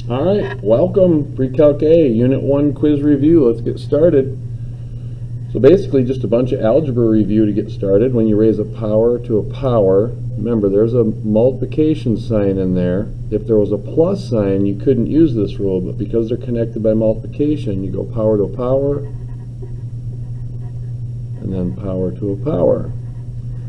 All right, welcome, Pre-Calc A, Unit 1 quiz review. Let's get started. So basically just a bunch of algebra review to get started. When you raise a power to a power, remember there's a multiplication sign in there. If there was a plus sign, you couldn't use this rule, but because they're connected by multiplication, you go power to a power, and then power to a power.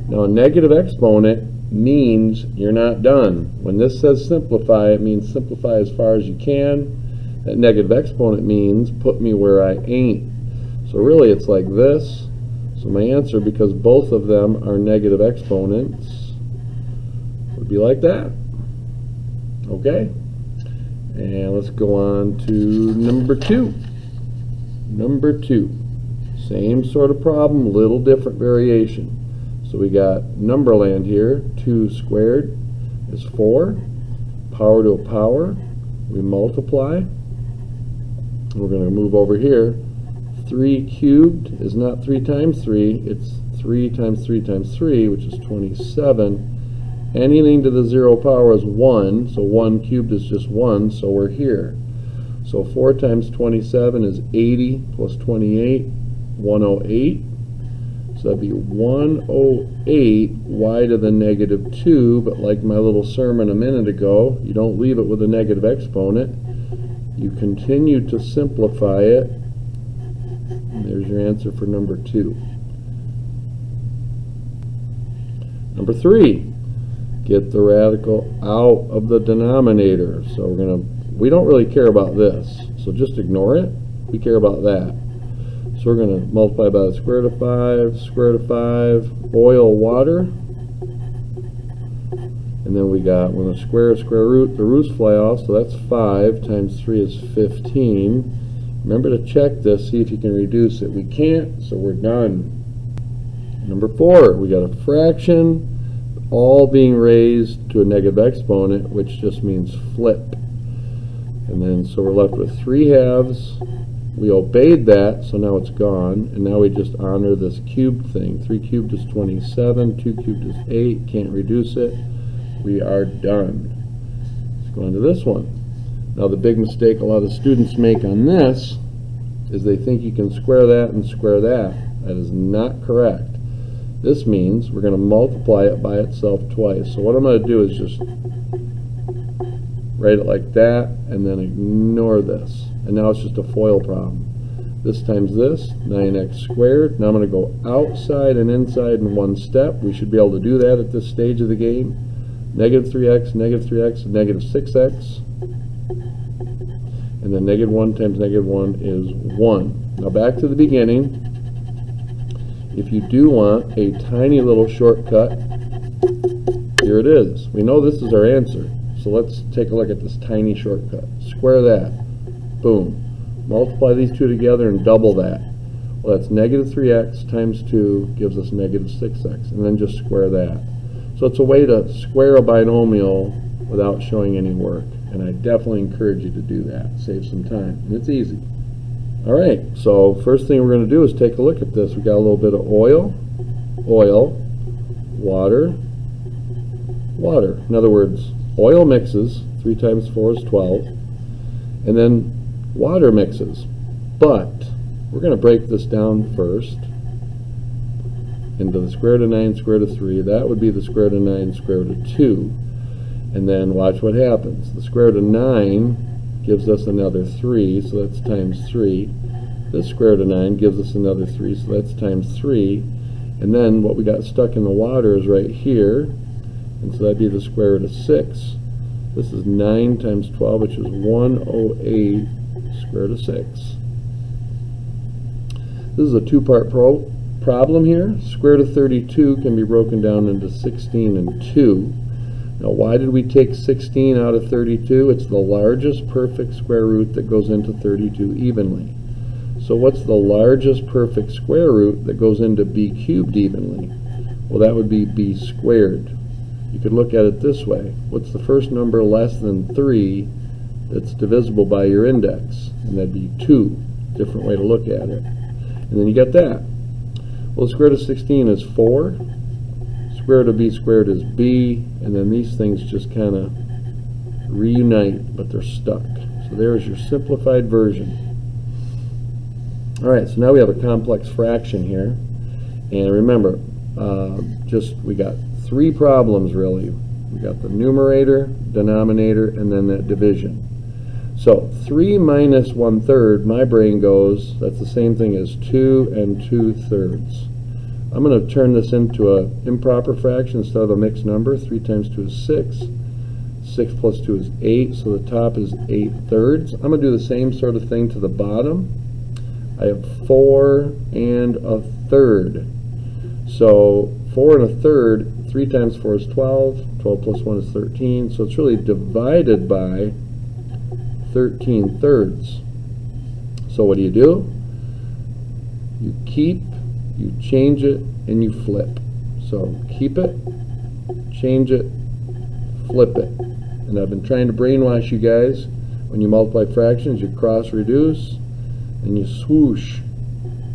Now a negative exponent means you're not done. When this says simplify, it means simplify as far as you can. That negative exponent means put me where I ain't. So really it's like this. So my answer, because both of them are negative exponents, would be like that. Okay? And let's go on to number 2. Number 2. Same sort of problem, little different variation. So we got Numberland here. 2 squared is 4. Power to a power. We multiply. We're going to move over here. 3 cubed is not 3 times 3. It's 3 times 3 times 3, which is 27. Anything to the 0 power is 1. So 1 cubed is just 1. So we're here. So 4 times 27 is 80 plus 28, 108. So that'd be 108 y to the negative 2, but like my little sermon a minute ago, you don't leave it with a negative exponent. You continue to simplify it. And there's your answer for number 2. Number 3, get the radical out of the denominator. So we don't really care about this, so just ignore it. We care about that. So we're going to multiply by the square root of 5, square root of 5, oil, water. And then we got, when the square root, the roots fly off, so that's 5 times 3 is 15. Remember to check this, see if you can reduce it. We can't, so we're done. Number 4, we got a fraction, all being raised to a negative exponent, which just means flip. And then, so we're left with 3 halves. We obeyed that, so now it's gone, and now we just honor this cubed thing. 3 cubed is 27, 2 cubed is 8, can't reduce it. We are done. Let's go on to this one. Now the big mistake a lot of students make on this is they think you can square that and square that. That is not correct. This means we're going to multiply it by itself twice. So what I'm going to do is just write it like that, and then ignore this. And now it's just a FOIL problem. This times this, 9x squared. Now I'm going to go outside and inside in one step. We should be able to do that at this stage of the game. Negative 3x, and negative 6x. And then negative 1 times negative 1 is 1. Now back to the beginning. If you do want a tiny little shortcut, here it is. We know this is our answer. So let's take a look at this tiny shortcut. Square that. Boom. Multiply these two together and double that. Well, that's negative 3x times 2 gives us negative 6x. And then just square that. So it's a way to square a binomial without showing any work. And I definitely encourage you to do that. Save some time. And it's easy. All right. So first thing we're going to do is take a look at this. We got a little bit of oil, water, water. In other words, oil mixes. 3 times 4 is 12. And then water mixes. But we're going to break this down first into the square root of 9, square root of 3. That would be the square root of 9, square root of 2. And then watch what happens. The square root of 9 gives us another 3, so that's times 3. The square root of 9 gives us another 3, so that's times 3. And then what we got stuck in the water is right here. And so that'd be the square root of 6. This is 9 times 12, which is 108 square root of 6. This is a two-part problem here. Square root of 32 can be broken down into 16 and 2. Now why did we take 16 out of 32? It's the largest perfect square root that goes into 32 evenly. So what's the largest perfect square root that goes into b cubed evenly? Well, that would be b squared. You could look at it this way. What's the first number less than 3 that's divisible by your index? And that'd be 2. Different way to look at it. And then you got that. Well, the square root of 16 is 4. Square root of b squared is b. And then these things just kind of reunite, but they're stuck. So there's your simplified version. All right, so now we have a complex fraction here. And remember, we got three problems really. We got the numerator, denominator, and then that division. So 3 minus 1/3, my brain goes, that's the same thing as 2 and 2/3. I'm going to turn this into an improper fraction instead of a mixed number. 3 times 2 is 6. 6 plus 2 is 8, so the top is 8/3. I'm going to do the same sort of thing to the bottom. I have 4 and 1/3. So 4 and 1/3, 3 times 4 is 12. 12 plus 1 is 13. So it's really divided by 13/3. So what do? You keep, you change it, and you flip. So keep it, change it, flip it. And I've been trying to brainwash you guys. When you multiply fractions, you cross reduce, and you swoosh.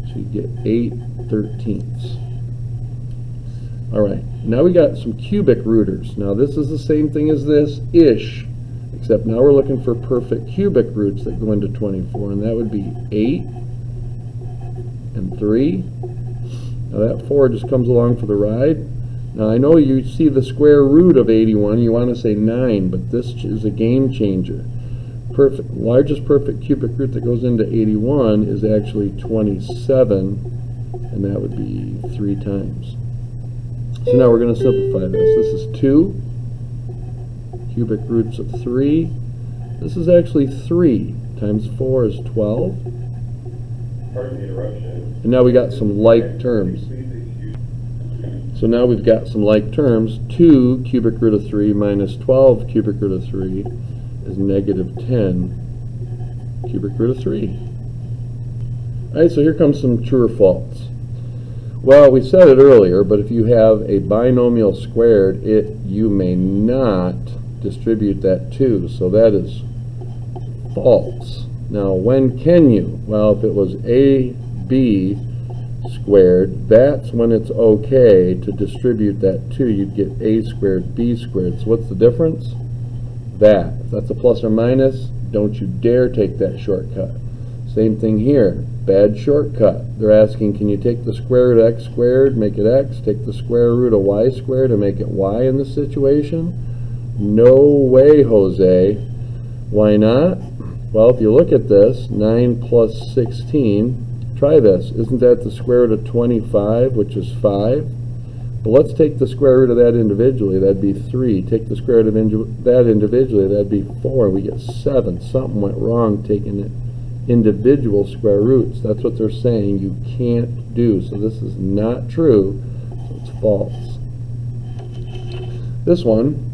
So you get 8/13. All right, now we got some cubic rooters. Now this is the same thing as this-ish, except now we're looking for perfect cubic roots that go into 24, and that would be 8 and 3. Now that 4 just comes along for the ride. Now I know you see the square root of 81, you want to say 9, but this is a game changer. Largest perfect cubic root that goes into 81 is actually 27, and that would be 3 times. So now we're going to simplify this. This is 2 cubic roots of 3. This is actually 3 times 4 is 12. Pardon the interruption. And now we got some like terms. So now we've got some like terms. 2 cubic root of 3 minus 12 cubic root of 3 is negative 10 cubic root of 3. All right, so here comes some true or false. Well, we said it earlier, but if you have a binomial squared, you may not distribute that 2, so that is false. Now, when can you? Well, if it was AB squared, that's when it's okay to distribute that 2. You'd get A squared, B squared. So what's the difference? That. If that's a plus or minus, don't you dare take that shortcut. Same thing here. Bad shortcut. They're asking, can you take the square root of x squared, make it x, take the square root of y squared and make it y in this situation? No way, Jose. Why not? Well, if you look at this, 9 plus 16, try this. Isn't that the square root of 25, which is 5? But let's take the square root of that individually. That'd be 3. Take the square root of that individually. That'd be 4. We get 7. Something went wrong taking it individual square roots. That's what they're saying you can't do. So this is not true. So it's false. This one,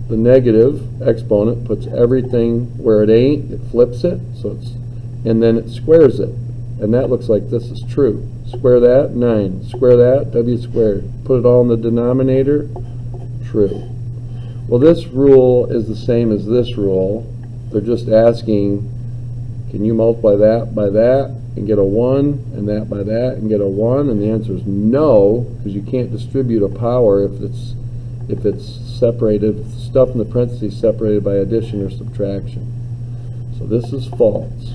the negative exponent puts everything where it ain't. It flips it. So it's, and then it squares it. And that looks like this is true. Square that, 9. Square that, w squared. Put it all in the denominator, true. Well, this rule is the same as this rule. They're just asking, can you multiply that by that and get a 1, and that by that and get a 1? And the answer is no, because you can't distribute a power if it's separated, if the stuff in the parentheses separated by addition or subtraction. So this is false.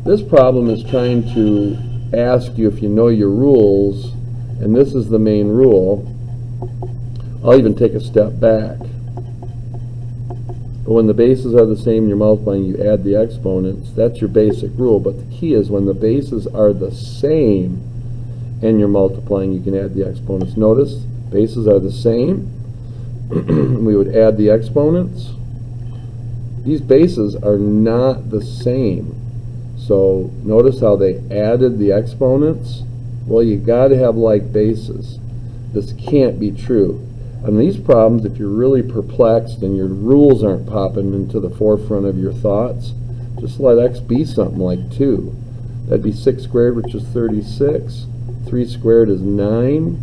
This problem is trying to ask you if you know your rules, and this is the main rule. I'll even take a step back. But when the bases are the same, you're multiplying, you add the exponents. That's your basic rule. But the key is when the bases are the same and you're multiplying, you can add the exponents. Notice, bases are the same. We would add the exponents. These bases are not the same. So notice how they added the exponents. Well, you got to have like bases. This can't be true. On these problems, if you're really perplexed and your rules aren't popping into the forefront of your thoughts, just let x be something like 2. That'd be 6 squared, which is 36. 3 squared is 9.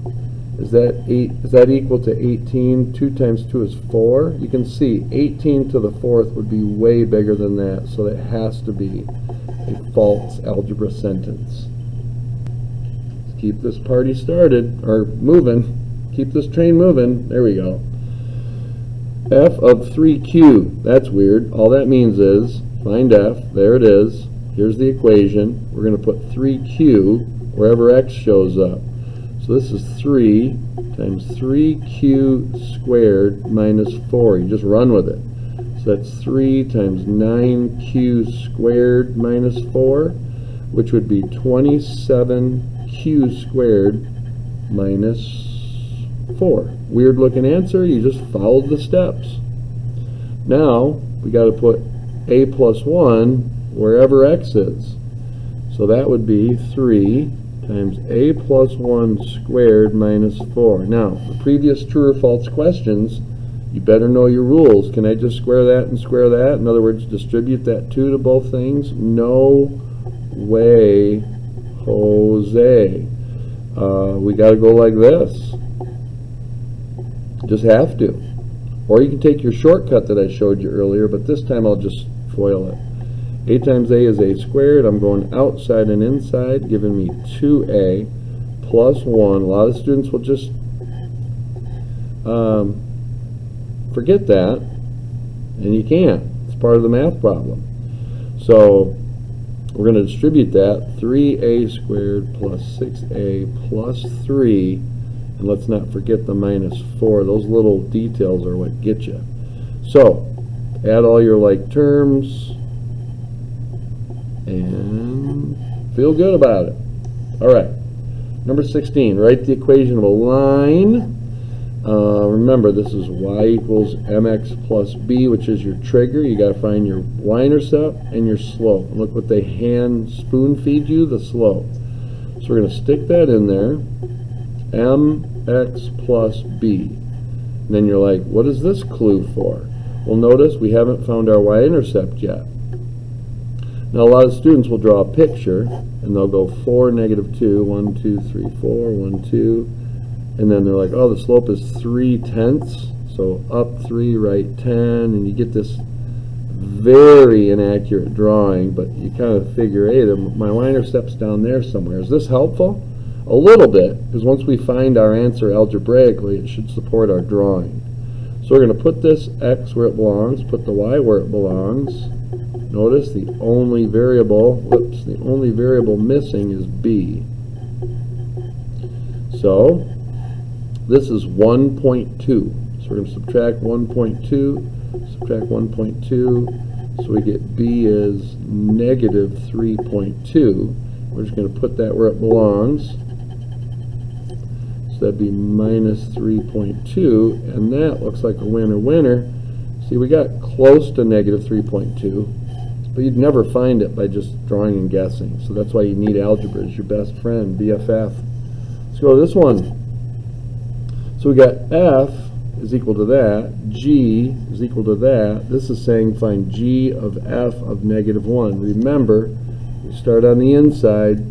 Is that equal to 18? 2 times 2 is 4. You can see 18 to the 4th would be way bigger than that, so that has to be a false algebra sentence. Let's keep this party started, or moving. Keep this train moving. There we go. f of 3q. That's weird. All that means is find f. There it is. Here's the equation. We're going to put 3q wherever x shows up. So this is 3 times 3q squared minus 4. You just run with it. So that's 3 times 9q squared minus 4, which would be 27q squared minus 4. Weird looking answer. You just followed the steps. Now we got to put a plus 1 wherever x is. So that would be 3 times a plus 1 squared minus 4. Now, the previous true or false questions, you better know your rules. Can I just square that and square that? In other words, distribute that 2 to both things? No way, Jose. We got to go like this. Just have to. Or you can take your shortcut that I showed you earlier, but this time I'll just FOIL it. A times a is a squared. I'm going outside and inside, giving me 2a plus 1. A lot of students will just forget that, and you can't. It's part of the math problem. So we're going to distribute that. 3a squared plus 6a plus 3, and let's not forget the minus 4. Those little details are what get you. So add all your like terms and feel good about it. All right, number 16, write the equation of a line. Remember, this is y equals mx plus b, which is your trigger. You got to find your y-intercept and your slope. And look what they hand spoon feed you, the slope. So we're going to stick that in there, mx plus b. And then you're like, what is this clue for? Well, notice we haven't found our y-intercept yet. Now, a lot of students will draw a picture, and they'll go 4, negative 2, 1, 2, 3, 4, 1, 2, and then they're like, oh, the slope is 3/10, so up 3, right 10, and you get this very inaccurate drawing, but you kind of figure, hey, my y-intercept's down there somewhere. Is this helpful? A little bit, because once we find our answer algebraically, it should support our drawing. So we're going to put this x where it belongs, put the y where it belongs. Notice the only variable, the only variable missing is b. So this is 1.2. So we're going to subtract 1.2, subtract 1.2, so we get b is negative 3.2. We're just going to put that where it belongs. So that'd be minus 3.2, and that looks like a winner. See, we got close to negative 3.2. But you'd never find it by just drawing and guessing. So that's why you need algebra as your best friend, BFF. Let's go to this one. So we got f is equal to that, g is equal to that. This is saying find g of f of negative 1. Remember, we start on the inside,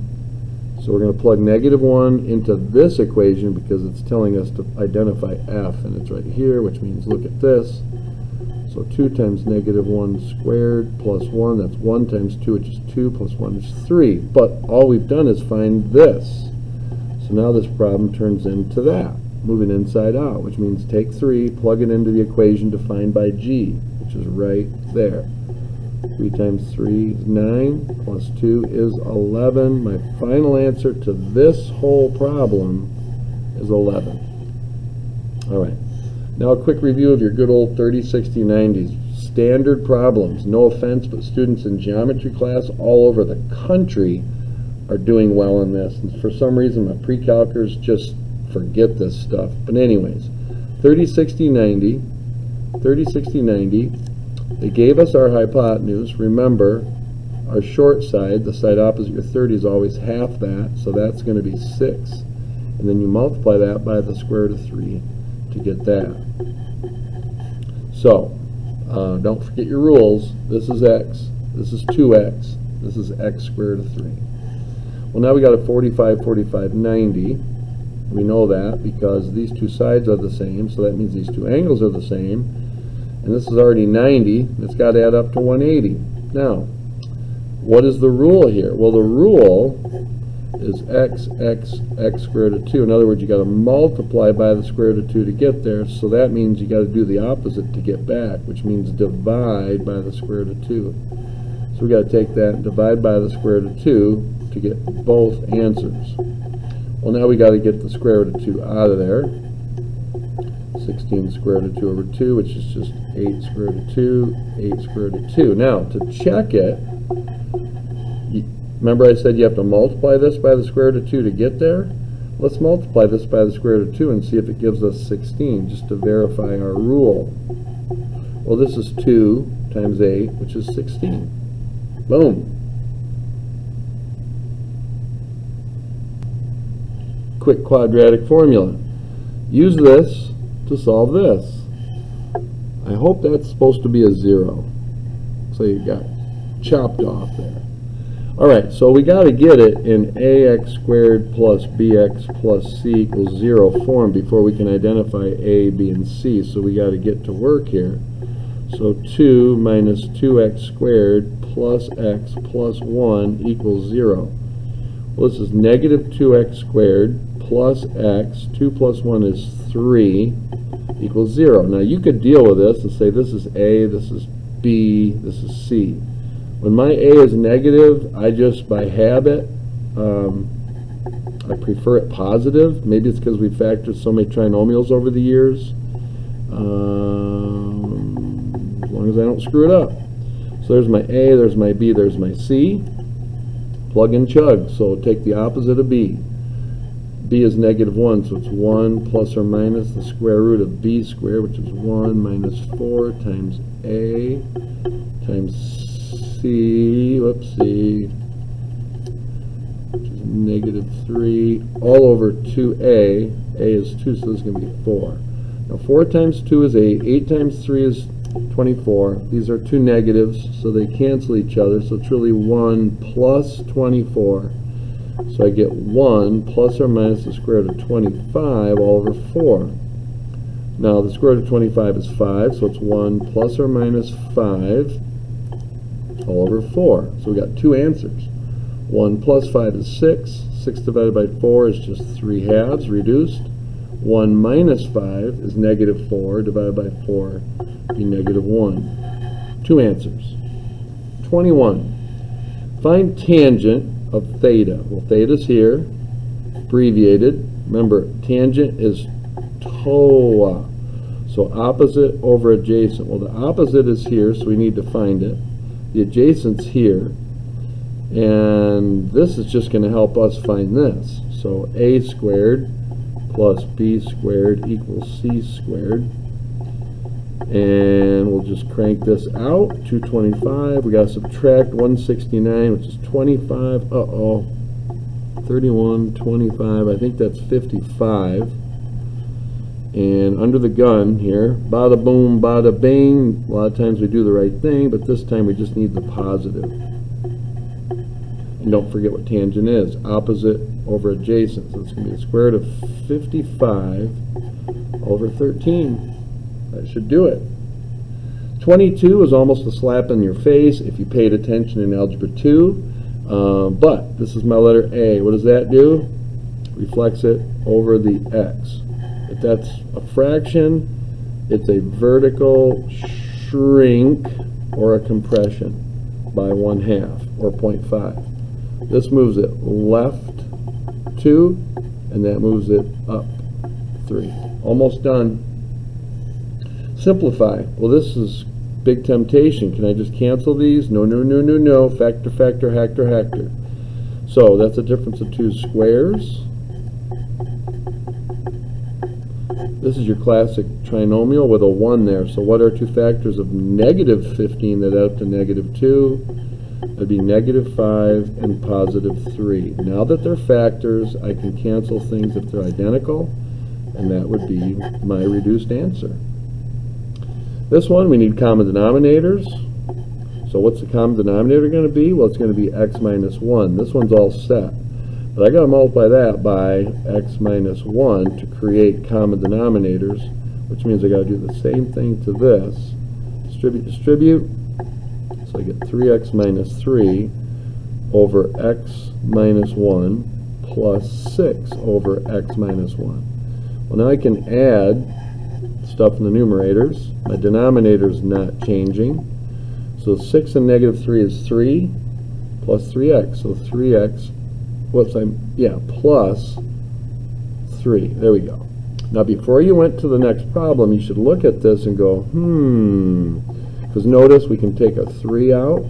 so we're going to plug negative 1 into this equation because it's telling us to identify f, and it's right here, which means look at this. So 2 times negative 1 squared plus 1, that's 1 times 2, which is 2, plus 1 is 3. But all we've done is find this. So now this problem turns into that, moving inside out, which means take 3, plug it into the equation defined by g, which is right there. 3 times 3 is 9, plus 2 is 11. My final answer to this whole problem is 11. All right. Now a quick review of your good old 30, 60, 90s. Standard problems. No offense, but students in geometry class all over the country are doing well in this. And for some reason, my pre-calcers just forget this stuff. But anyways, 30, 60, 90. 30, 60, 90. They gave us our hypotenuse. Remember, our short side, the side opposite your 30, is always half that. So that's going to be 6. And then you multiply that by the square root of 3 to get that. So, don't forget your rules. This is x, this is 2x, this is x squared of 3. Well, now we got a 45, 45, 90. We know that because these two sides are the same, so that means these two angles are the same. And this is already 90, it's got to add up to 180. Now, what is the rule here? Well, the rule is x squared root of 2. In other words, you got to multiply by the square root of 2 to get there, so that means you got to do the opposite to get back, which means divide by the square root of 2. So we got to take that and divide by the square root of 2 to get both answers. Well, now we got to get the square root of 2 out of there. 16 square root of 2 over 2, which is just 8 square root of 2, 8 square root of 2. Now, to check it, remember I said you have to multiply this by the square root of 2 to get there? Let's multiply this by the square root of 2 and see if it gives us 16, just to verify our rule. Well, this is 2 times 8, which is 16. Boom. Quick quadratic formula. Use this to solve this. I hope that's supposed to be a 0. So you got chopped off there. Alright, so we got to get it in ax squared plus bx plus c equals 0 form before we can identify a, b, and c. So we got to get to work here. So 2 minus 2x squared plus x plus 1 equals 0. Well, this is negative 2x squared plus x, 2 plus 1 is 3, equals 0. Now you could deal with this and say this is a, this is b, this is c. When my a is negative, I just, by habit, I prefer it positive. Maybe it's because we factored so many trinomials over the years. As long as I don't screw it up. So there's my a, there's my b, there's my c. Plug and chug. So take the opposite of b. b is negative 1, so it's 1 plus or minus the square root of b squared, which is 1 minus 4 times a times c, whoopsie, which is negative 3, all over 2a. a is 2, so this is going to be 4. Now 4 times 2 is 8, 8 times 3 is 24. These are two negatives, so they cancel each other, so it's really 1 plus 24. So I get 1 plus or minus the square root of 25 all over 4. Now the square root of 25 is 5, so it's 1 plus or minus 5 all over 4. So we got two answers. 1 plus 5 is 6. 6 divided by 4 is just 3 halves, reduced. 1 minus 5 is negative 4, divided by 4 be negative 1. Two answers. 21. Find tangent of theta. Well, theta's here, abbreviated. Remember, tangent is TOA. So opposite over adjacent. Well, the opposite is here, so we need to find it. The adjacent's here. And this is just going to help us find this. So a squared plus b squared equals c squared. And we'll just crank this out. 225. We got to subtract 169, which is 25. Uh-oh. 31, 25. I think that's 55. And under the gun here, bada boom, bada bing. A lot of times we do the right thing, but this time we just need the positive. And don't forget what tangent is. Opposite over adjacent. So it's going to be the square root of 55 over 13. That should do it. 22 is almost a slap in your face if you paid attention in Algebra 2. But this is my letter A. What does that do? Reflects it over the x. If that's a fraction, it's a vertical shrink or a compression by 1/2 or 0.5. This moves it left 2, and that moves it up 3. Almost done. Simplify. Well, this is big temptation. Can I just cancel these? No, no, no, no, no. Factor, factor, hactor, hactor. So that's a difference of 2 squares. This is your classic trinomial with a 1 there. So what are two factors of negative 15 that add up to negative 2? That'd be negative 5 and positive 3. Now that they're factors, I can cancel things if they're identical, and that would be my reduced answer. This one, we need common denominators. So what's the common denominator going to be? Well, it's going to be x minus 1. This one's all set. But I got to multiply that by x minus 1 to create common denominators, which means I got to do the same thing to this. Distribute, distribute. So I get 3x minus 3 over x minus 1 plus 6 over x minus 1. Well, now I can add stuff in the numerators. My denominator's not changing. So 6 and negative 3 is 3 plus 3x. So 3x, plus 3. There we go. Now before you went to the next problem, you should look at this and go, because notice we can take a 3 out,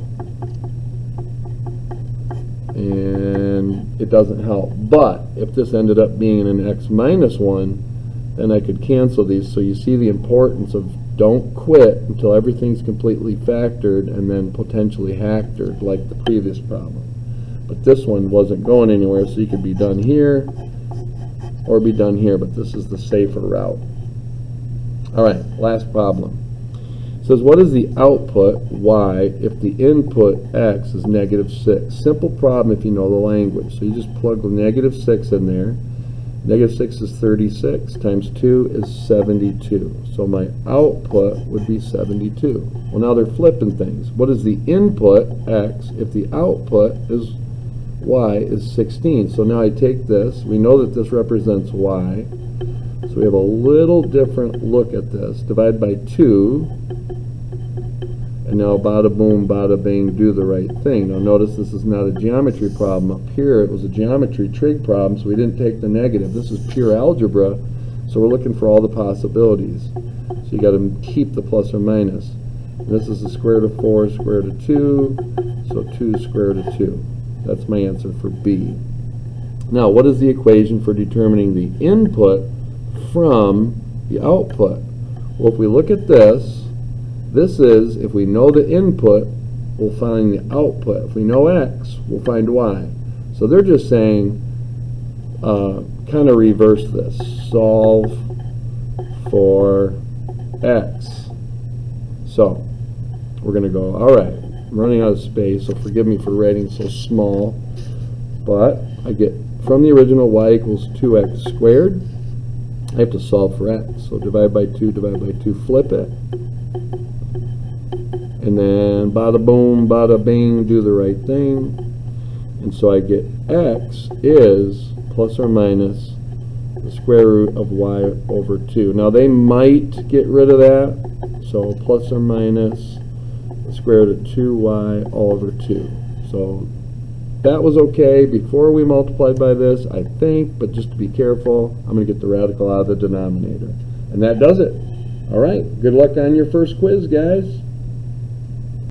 and it doesn't help. But if this ended up being an x minus 1, then I could cancel these. So you see the importance of don't quit until everything's completely factored and then potentially factored like the previous problem. But this one wasn't going anywhere, so you could be done here or be done here, but this is the safer route. All right, last problem. It says, what is the output y if the input x is negative 6? Simple problem if you know the language. So you just plug the negative 6 in there. Negative 6 is 36, times 2 is 72. So my output would be 72. Well, now they're flipping things. What is the input, x, if the output is y is 16? So now I take this. We know that this represents y. So we have a little different look at this. Divide by 2. And now bada boom, bada bing, do the right thing. Now notice this is not a geometry problem. Up here it was a geometry trig problem, so we didn't take the negative. This is pure algebra, so we're looking for all the possibilities. So you got to keep the plus or minus. And this is the square root of 4, square root of 2, so 2 square root of 2. That's my answer for B. Now what is the equation for determining the input from the output? Well, if we look at this, this is, if we know the input, we'll find the output. If we know x, we'll find y. So they're just saying, kind of reverse this. Solve for x. So we're going to go, all right, I'm running out of space, so forgive me for writing so small. But I get, from the original, y equals 2x squared. I have to solve for x. So divide by 2, flip it. And then bada boom, bada bing, do the right thing. And so I get x is plus or minus the square root of y over 2. Now they might get rid of that. So plus or minus the square root of 2y all over 2. So that was okay before we multiplied by this, I think, but just to be careful, I'm going to get the radical out of the denominator. And that does it. All right, good luck on your first quiz, guys.